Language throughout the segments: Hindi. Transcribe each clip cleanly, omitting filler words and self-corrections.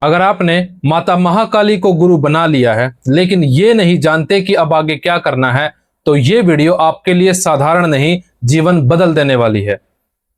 अगर आपने माता महाकाली को गुरु बना लिया है लेकिन ये नहीं जानते कि अब आगे क्या करना है, तो ये वीडियो आपके लिए साधारण नहीं, जीवन बदल देने वाली है।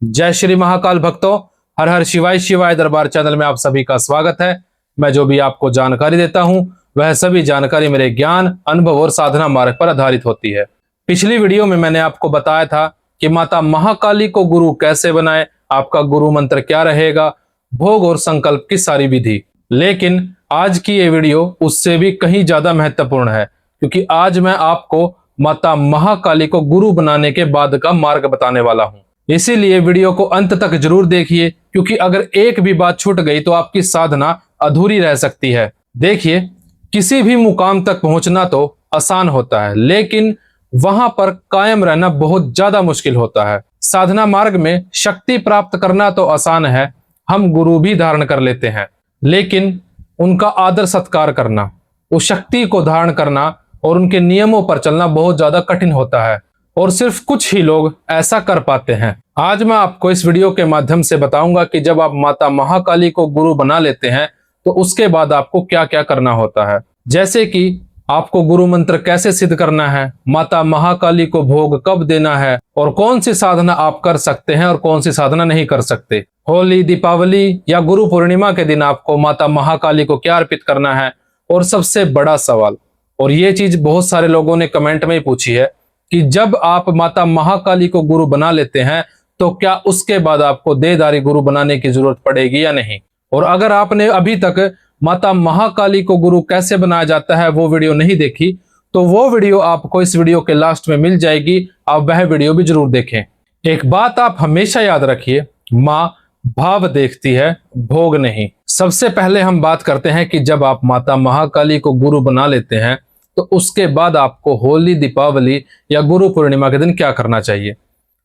जय श्री महाकाल भक्तों, हर हर शिवाय शिवाय दरबार चैनल में आप सभी का स्वागत है। मैं जो भी आपको जानकारी देता हूं वह सभी जानकारी मेरे ज्ञान, अनुभव और साधना मार्ग पर आधारित होती है। पिछली वीडियो में मैंने आपको बताया था कि माता महाकाली को गुरु कैसे बनाए, आपका गुरु मंत्र क्या रहेगा, भोग और संकल्प की सारी विधि। लेकिन आज की ये वीडियो उससे भी कहीं ज्यादा महत्वपूर्ण है, क्योंकि आज मैं आपको माता महाकाली को गुरु बनाने के बाद का मार्ग बताने वाला हूं। इसीलिए वीडियो को अंत तक जरूर देखिए, क्योंकि अगर एक भी बात छूट गई तो आपकी साधना अधूरी रह सकती है। देखिए, किसी भी मुकाम तक पहुंचना तो आसान होता है, लेकिन वहां पर कायम रहना बहुत ज्यादा मुश्किल होता है। साधना मार्ग में शक्ति प्राप्त करना तो आसान है, हम गुरु भी धारण कर लेते हैं, लेकिन उनका आदर सत्कार करना, उस शक्ति को धारण करना और उनके नियमों पर चलना बहुत ज्यादा कठिन होता है, और सिर्फ कुछ ही लोग ऐसा कर पाते हैं। आज मैं आपको इस वीडियो के माध्यम से बताऊंगा कि जब आप माता महाकाली को गुरु बना लेते हैं तो उसके बाद आपको क्या क्या करना होता है। जैसे कि आपको गुरु मंत्र कैसे सिद्ध करना है, माता महाकाली को भोग कब देना है, और कौन सी साधना आप कर सकते हैं और कौन सी साधना नहीं कर सकते। होली, दीपावली या गुरु पूर्णिमा के दिन आपको माता महाकाली को क्या अर्पित करना है। और सबसे बड़ा सवाल, और ये चीज बहुत सारे लोगों ने कमेंट में ही पूछी है, कि जब आप माता महाकाली को गुरु बना लेते हैं तो क्या उसके बाद आपको देहधारी गुरु बनाने की जरूरत पड़ेगी या नहीं। और अगर आपने अभी तक माता महाकाली को गुरु कैसे बनाया जाता है वो वीडियो नहीं देखी, तो वो वीडियो आपको इस वीडियो के लास्ट में मिल जाएगी, आप वह वीडियो भी जरूर देखें। एक बात आप हमेशा याद रखिए, माँ भाव देखती है, भोग नहीं। सबसे पहले हम बात करते हैं कि जब आप माता महाकाली को गुरु बना लेते हैं तो उसके बाद आपको होली, दीपावली या गुरु पूर्णिमा के दिन क्या करना चाहिए।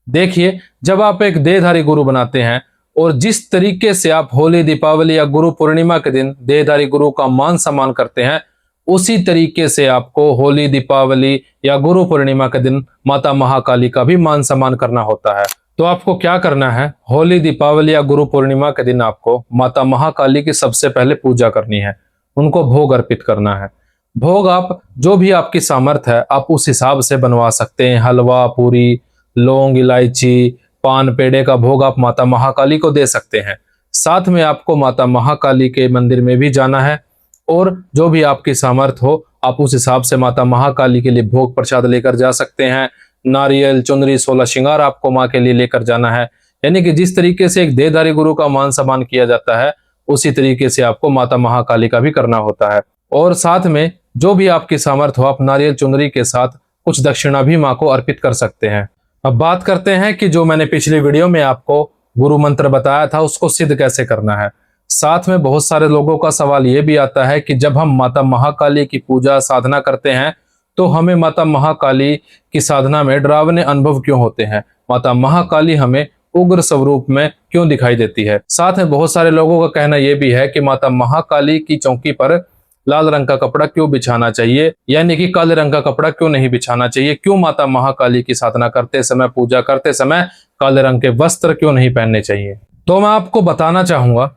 देखिए, जब आप एक देहधारी गुरु बनाते हैं और जिस तरीके से आप होली, दीपावली या गुरु पूर्णिमा के दिन देहधारी गुरु का मान सम्मान करते हैं, उसी तरीके से आपको होली, दीपावली या गुरु पूर्णिमा के दिन माता महाकाली का भी मान सम्मान करना होता है। तो आपको क्या करना है, होली, दीपावली या गुरु पूर्णिमा के दिन आपको माता महाकाली की सबसे पहले पूजा करनी है, उनको भोग अर्पित करना है। भोग आप जो भी आपकी सामर्थ्य है आप उस हिसाब से बनवा सकते हैं। हलवा, पूरी, लौंग, इलायची, पान, पेड़े का भोग आप माता महाकाली को दे सकते हैं। साथ में आपको माता महाकाली के मंदिर में भी जाना है, और जो भी आपकी सामर्थ्य हो आप उस हिसाब से माता महाकाली के लिए भोग प्रसाद लेकर जा सकते हैं। नारियल, चुनरी, 16 श्रृंगार आपको माँ के लिए लेकर जाना है। यानी कि जिस तरीके से एक देहधारी गुरु का मान सम्मान किया जाता है, उसी तरीके से आपको माता महाकाली का भी करना होता है। और साथ में जो भी आपकी सामर्थ्य हो आप नारियल, चुनरी के साथ कुछ दक्षिणा भी माँ को अर्पित कर सकते हैं। अब बात करते हैं कि जो मैंने पिछली वीडियो में आपको गुरु मंत्र बताया था उसको सिद्ध कैसे करना है। साथ में बहुत सारे लोगों का सवाल ये भी आता है कि जब हम माता महाकाली की पूजा साधना करते हैं तो हमें माता महाकाली की साधना में डरावने अनुभव क्यों होते हैं, माता महाकाली हमें उग्र स्वरूप में क्यों दिखाई देती है। साथ में बहुत सारे लोगों का कहना यह भी है कि माता महाकाली की चौकी पर लाल रंग का कपड़ा क्यों बिछाना चाहिए, यानी कि काले रंग का कपड़ा क्यों नहीं बिछाना चाहिए। क्यों माता महाकाली की साधना करते समय, पूजा करते समय काले रंग के वस्त्र क्यों नहीं पहनने चाहिए। तो मैं आपको बताना चाहूंगा,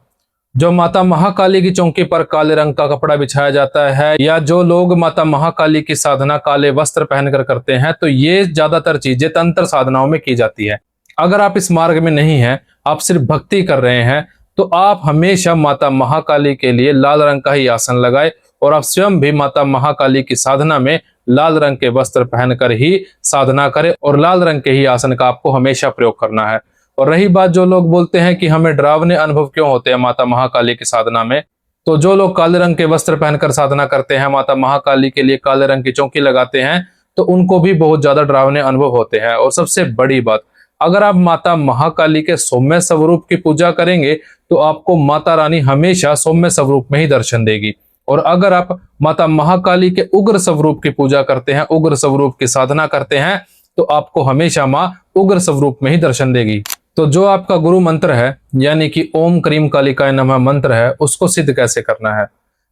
जो माता महाकाली की चौकी पर काले रंग का कपड़ा बिछाया जाता है, या जो लोग माता महाकाली की साधना काले वस्त्र पहनकर करते हैं, तो ये ज्यादातर चीजें तंत्र साधनाओं में की जाती है। अगर आप इस मार्ग में नहीं हैं, आप सिर्फ भक्ति कर रहे हैं, तो आप हमेशा माता महाकाली के लिए लाल रंग का ही आसन लगाए, और आप स्वयं भी माता महाकाली की साधना में लाल रंग के वस्त्र पहनकर ही साधना करें, और लाल रंग के ही आसन का आपको हमेशा प्रयोग करना है। और रही बात जो लोग बोलते हैं कि हमें डरावने अनुभव क्यों होते हैं माता महाकाली की साधना में, तो जो लोग काले रंग के वस्त्र पहनकर साधना करते हैं, माता महाकाली के लिए काले रंग की चौकी लगाते हैं, तो उनको भी बहुत ज्यादा डरावने अनुभव होते हैं। और सबसे बड़ी बात, अगर आप माता महाकाली के सौम्य स्वरूप की पूजा करेंगे तो आपको माता रानी हमेशा सौम्य स्वरूप में ही दर्शन देगी। और अगर आप माता महाकाली के उग्र स्वरूप की पूजा करते हैं, उग्र स्वरूप की साधना करते हैं, तो आपको हमेशा माँ उग्र स्वरूप में ही दर्शन देगी। तो जो आपका गुरु मंत्र है, यानी कि ओम क्रीम कालिकाय नमः मंत्र है, उसको सिद्ध कैसे करना है।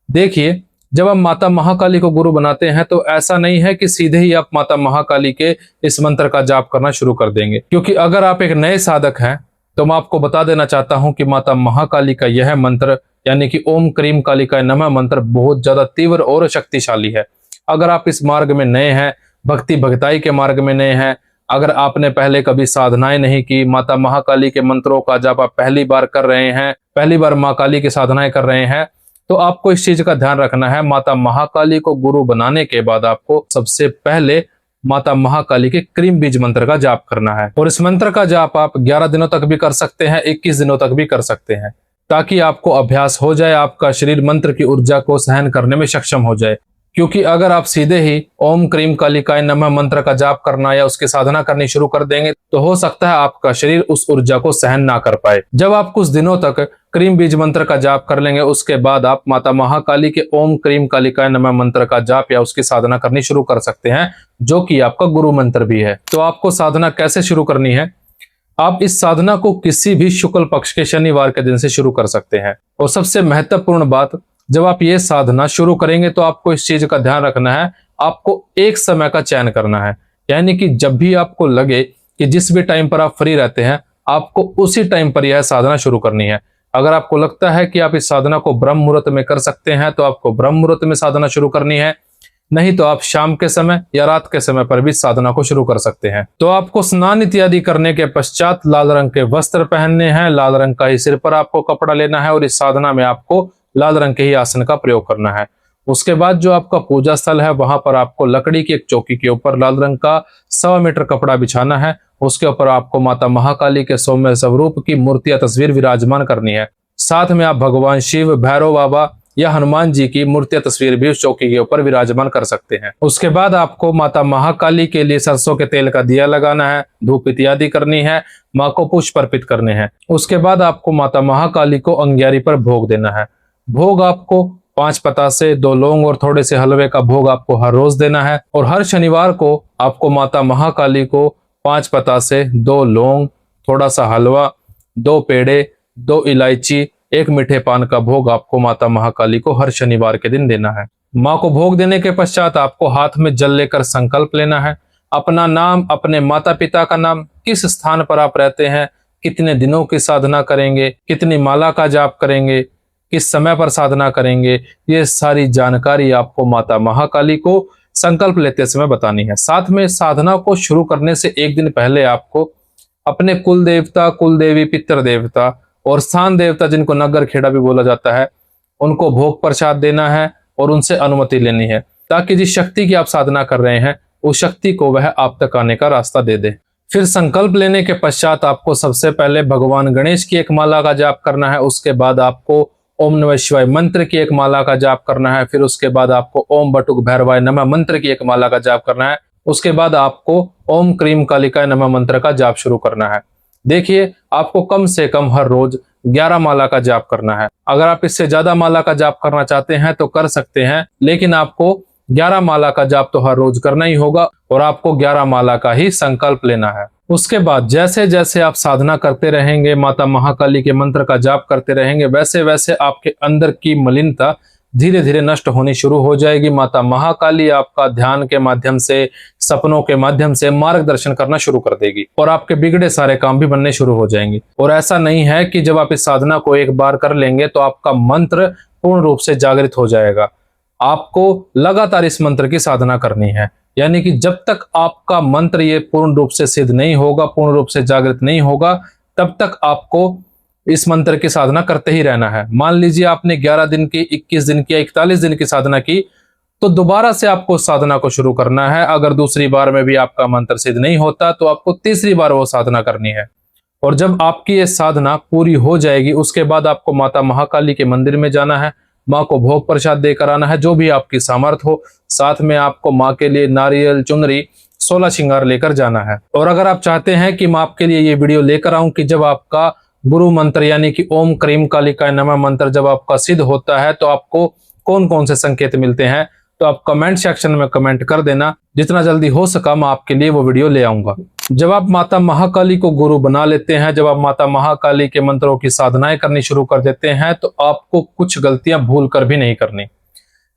देखिए, जब हम माता महाकाली को गुरु बनाते हैं तो ऐसा नहीं है कि सीधे ही आप माता महाकाली के इस मंत्र का जाप करना शुरू कर देंगे, क्योंकि अगर आप एक नए साधक हैं तो मैं आपको बता देना चाहता हूं कि माता महाकाली का यह मंत्र यानी कि ओम क्रीम कालिकाय नमः मंत्र बहुत ज्यादा तीव्र और शक्तिशाली है। अगर आप इस मार्ग में नए हैं, भक्ति भक्ताई के मार्ग में नए हैं, अगर आपने पहले कभी साधनाएं नहीं की, माता महाकाली के मंत्रों का जब आप पहली बार कर रहे हैं, पहली बार माँ काली की साधनाएं कर रहे हैं, तो आपको इस चीज का ध्यान रखना है। माता महाकाली को गुरु बनाने के बाद आपको सबसे पहले माता महाकाली के क्रीम बीज मंत्र का जाप करना है। और इस मंत्र का जाप आप 11 दिनों तक भी कर सकते हैं, 21 दिनों तक भी कर सकते हैं, ताकि आपको अभ्यास हो जाए, आपका शरीर मंत्र की ऊर्जा को सहन करने में सक्षम हो जाए। क्योंकि अगर आप सीधे ही ओम क्रीम कालिकाय नमः मंत्र का जाप करना या उसकी साधना करनी शुरू कर देंगे तो हो सकता है आपका शरीर उस ऊर्जा को सहन ना कर पाए। जब आप कुछ दिनों तक क्रीम बीज मंत्र का जाप कर लेंगे, उसके बाद आप माता महाकाली के ओम क्रीम कालिकाय नमः मंत्र का जाप या उसकी साधना करनी शुरू कर सकते हैं, जो कि आपका गुरु मंत्र भी है। तो आपको साधना कैसे शुरू करनी है? आप इस साधना को किसी भी शुक्ल पक्ष के शनिवार के दिन से शुरू कर सकते हैं। और सबसे महत्वपूर्ण बात, जब आप ये साधना शुरू करेंगे तो आपको इस चीज का ध्यान रखना है, आपको एक समय का चयन करना है। यानी कि जब भी आपको लगे कि जिस भी टाइम पर आप फ्री रहते हैं, आपको उसी टाइम पर यह साधना शुरू करनी है। अगर आपको लगता है कि आप इस साधना को ब्रह्म मुहूर्त में कर सकते हैं तो आपको ब्रह्म मुहूर्त में साधना शुरू करनी है, नहीं तो आप शाम के समय या रात के समय पर भी साधना को शुरू कर सकते हैं। तो आपको स्नान इत्यादि करने के पश्चात लाल रंग के वस्त्र पहनने हैं, लाल रंग का ही सिर पर आपको कपड़ा लेना है और इस साधना में आपको लाल रंग के ही आसन का प्रयोग करना है। उसके बाद जो आपका पूजा स्थल है वहां पर आपको लकड़ी की एक चौकी के ऊपर लाल रंग का 1.25 मीटर कपड़ा बिछाना है। उसके ऊपर आपको माता महाकाली के सौम्य स्वरूप की मूर्ति या तस्वीर विराजमान करनी है। साथ में आप भगवान शिव, भैरव बाबा या हनुमान जी की मूर्ति या तस्वीर भी उस चौकी के ऊपर विराजमान कर सकते हैं। उसके बाद आपको माता महाकाली के लिए सरसों के तेल का दिया लगाना है, धूप इत्यादि करनी है, माँ को पुष्प अर्पित करने हैं। उसके बाद आपको माता महाकाली को अंगियारी पर भोग देना है। भोग आपको 5 पतासे, 2 लौंग और थोड़े से हलवे का भोग आपको हर रोज देना है। और हर शनिवार को आपको माता महाकाली को 5 पतासे, 2 लौंग, थोड़ा सा हलवा, 2 पेड़े, 2 इलायची, 1 मीठे पान का भोग आपको माता महाकाली को हर शनिवार के दिन देना है। माँ को भोग देने के पश्चात आपको हाथ में जल लेकर संकल्प लेना है। अपना नाम, अपने माता पिता का नाम, किस स्थान पर आप रहते हैं, कितने दिनों की साधना करेंगे, कितनी माला का जाप करेंगे, किस समय पर साधना करेंगे, ये सारी जानकारी आपको माता महाकाली को संकल्प लेते समय बतानी है। साथ में साधना को शुरू करने से एक दिन पहले आपको अपने कुल देवता, कुल देवी, पितृ देवता और स्थान देवता, जिनको नगर खेड़ा भी बोला जाता है, उनको भोग प्रसाद देना है और उनसे अनुमति लेनी है, ताकि जिस शक्ति की आप साधना कर रहे हैं उस शक्ति को वह आप तक आने का रास्ता दे दे। फिर संकल्प लेने के पश्चात आपको सबसे पहले भगवान गणेश की एक माला का जाप करना है। उसके बाद आपको ओम नमः शिवाय मंत्र की एक माला का जाप करना है। फिर उसके बाद आपको ओम बटुक भैरवाय नमः मंत्र की एक माला का जाप करना है। उसके बाद आपको ओम क्रीम कालिकाय नमः मंत्र का जाप शुरू करना है। देखिए, आपको कम से कम हर रोज 11 माला का जाप करना है। अगर आप इससे ज्यादा माला का जाप करना चाहते हैं तो कर सकते हैं, लेकिन आपको 11 माला का जाप तो हर रोज करना ही होगा और आपको 11 माला का ही संकल्प लेना है। उसके बाद जैसे जैसे आप साधना करते रहेंगे, माता महाकाली के मंत्र का जाप करते रहेंगे, वैसे वैसे आपके अंदर की मलिनता धीरे धीरे नष्ट होनी शुरू हो जाएगी। माता महाकाली आपका ध्यान के माध्यम से, सपनों के माध्यम से मार्गदर्शन करना शुरू कर देगी और आपके बिगड़े सारे काम भी बनने शुरू हो जाएंगे। और ऐसा नहीं है कि जब आप इस साधना को एक बार कर लेंगे तो आपका मंत्र पूर्ण रूप से जागृत हो जाएगा। आपको लगातार इस मंत्र की साधना करनी है, यानी कि जब तक आपका मंत्र ये पूर्ण रूप से सिद्ध नहीं होगा, पूर्ण रूप से जागृत नहीं होगा, तब तक आपको इस मंत्र की साधना करते ही रहना है। मान लीजिए आपने 11 दिन की, 21 दिन की या 41 दिन की साधना की, तो दोबारा से आपको साधना को शुरू करना है। अगर दूसरी बार में भी आपका मंत्र सिद्ध नहीं होता तो आपको तीसरी बार वो साधना करनी है। और जब आपकी ये साधना पूरी हो जाएगी, उसके बाद आपको माता महाकाली के मंदिर में जाना है, माँ को भोग प्रसाद देकर आना है, जो भी आपकी सामर्थ्य हो। साथ में आपको माँ के लिए नारियल, चुनरी, 16 श्रृंगार लेकर जाना है। और अगर आप चाहते हैं कि मैं आपके लिए ये वीडियो लेकर आऊं कि जब आपका गुरु मंत्र यानी कि ओम क्रीम कालिकाय नमः मंत्र जब आपका सिद्ध होता है तो आपको कौन कौन से संकेत मिलते हैं, तो आप कमेंट सेक्शन में कमेंट कर देना। जितना जल्दी हो सका मैं आपके लिए वो वीडियो ले आऊंगा। जब आप माता महाकाली को गुरु बना लेते हैं, जब आप माता महाकाली के मंत्रों की साधनाएं करनी शुरू कर देते हैं, तो आपको कुछ गलतियां भूल कर भी नहीं करनी।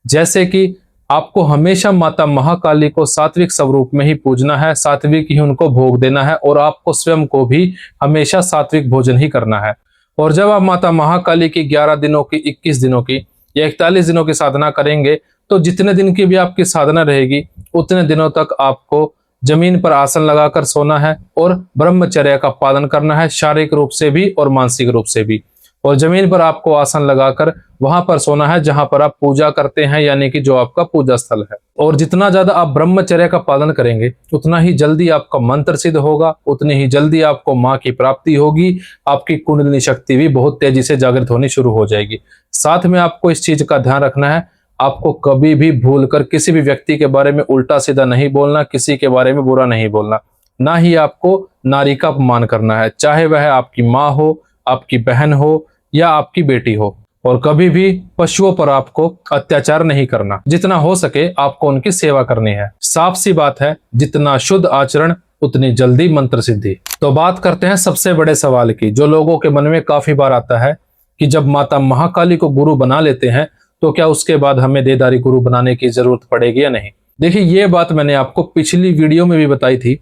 जैसे कि आपको हमेशा माता महाकाली को सात्विक स्वरूप में ही पूजना है, सात्विक ही उनको भोग देना है और आपको स्वयं को भी हमेशा सात्विक भोजन ही करना है। और जब आप माता महाकाली की 11 दिनों की, 21 दिनों की या 41 दिनों की साधना करेंगे तो जितने दिन की भी आपकी साधना रहेगी उतने दिनों तक आपको जमीन पर आसन लगाकर सोना है और ब्रह्मचर्य का पालन करना है, शारीरिक रूप से भी और मानसिक रूप से भी। और जमीन पर आपको आसन लगाकर वहां पर सोना है जहां पर आप पूजा करते हैं, यानी कि जो आपका पूजा स्थल है। और जितना ज्यादा आप ब्रह्मचर्य का पालन करेंगे उतना ही जल्दी आपका मंत्र सिद्ध होगा, उतनी ही जल्दी आपको मां की प्राप्ति होगी, आपकी कुंडलिनी शक्ति भी बहुत तेजी से जागृत होनी शुरू हो जाएगी। साथ में आपको इस चीज का ध्यान रखना है, आपको कभी भी भूलकर किसी भी व्यक्ति के बारे में उल्टा सीधा नहीं बोलना, किसी के बारे में बुरा नहीं बोलना, ना ही आपको नारी का अपमान करना है, चाहे वह आपकी माँ हो, आपकी बहन हो या आपकी बेटी हो। और कभी भी पशुओं पर आपको अत्याचार नहीं करना, जितना हो सके आपको उनकी सेवा करनी है। साफ सी बात है, जितना शुद्ध आचरण उतनी जल्दी मंत्र सिद्धि। तो बात करते हैं सबसे बड़े सवाल की, जो लोगों के मन में काफी बार आता है कि जब माता महाकाली को गुरु बना लेते हैं तो क्या उसके बाद हमें देहधारी गुरु बनाने की जरूरत पड़ेगी या नहीं। देखिए, ये बात मैंने आपको पिछली वीडियो में भी बताई थी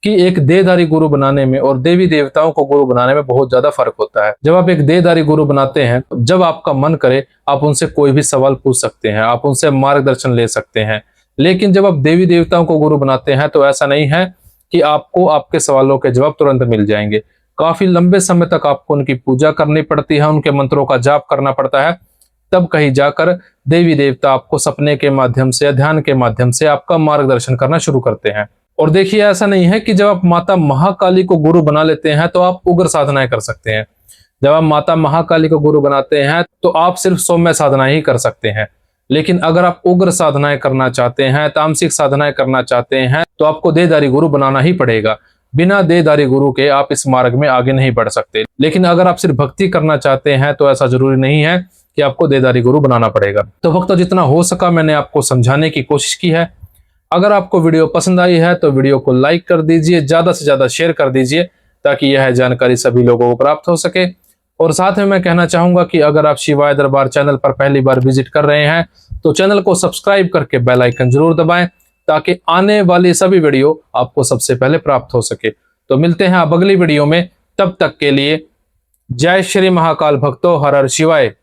कि एक देहधारी गुरु बनाने में और देवी देवताओं को गुरु बनाने में बहुत ज्यादा फर्क होता है। जब आप एक देहधारी गुरु बनाते हैं, जब आपका मन करे आप उनसे कोई भी सवाल पूछ सकते हैं, आप उनसे मार्गदर्शन ले सकते हैं। लेकिन जब आप देवी देवताओं को गुरु बनाते हैं तो ऐसा नहीं है कि आपको आपके सवालों के जवाब तुरंत मिल जाएंगे। काफी लंबे समय तक आपको उनकी पूजा करनी पड़ती है, उनके मंत्रों का जाप करना पड़ता है, तब कहीं जाकर देवी देवता आपको सपने के माध्यम से, ध्यान के माध्यम से आपका मार्गदर्शन करना शुरू करते हैं। और देखिए, ऐसा नहीं है कि जब आप माता महाकाली को गुरु बना लेते हैं तो आप उग्र साधनाएं कर सकते हैं। जब आप माता महाकाली को गुरु बनाते हैं तो आप सिर्फ सौम्य साधनाएं ही कर सकते हैं। लेकिन अगर आप उग्र साधनाएं करना चाहते हैं, तामसिक साधनाएं करना चाहते हैं, तो आपको देहधारी गुरु बनाना ही पड़ेगा। बिना देहधारी गुरु के आप इस मार्ग में आगे नहीं बढ़ सकते। लेकिन अगर आप सिर्फ भक्ति करना चाहते हैं तो ऐसा जरूरी नहीं है कि आपको देहधारी गुरु बनाना पड़ेगा। तो भक्तों, जितना हो सका मैंने आपको समझाने की कोशिश की है। अगर आपको वीडियो पसंद आई है तो वीडियो को लाइक कर दीजिए, ज्यादा से ज्यादा शेयर कर दीजिए ताकि यह जानकारी सभी लोगों को प्राप्त हो सके। और साथ में मैं कहना चाहूंगा कि अगर आप शिवाय दरबार चैनल पर पहली बार विजिट कर रहे हैं तो चैनल को सब्सक्राइब करके बेल आइकन जरूर दबाएं ताकि आने वाली सभी वीडियो आपको सबसे पहले प्राप्त हो सके। तो मिलते हैं अब अगली वीडियो में, तब तक के लिए जय श्री महाकाल भक्तों, हर हर शिवाय।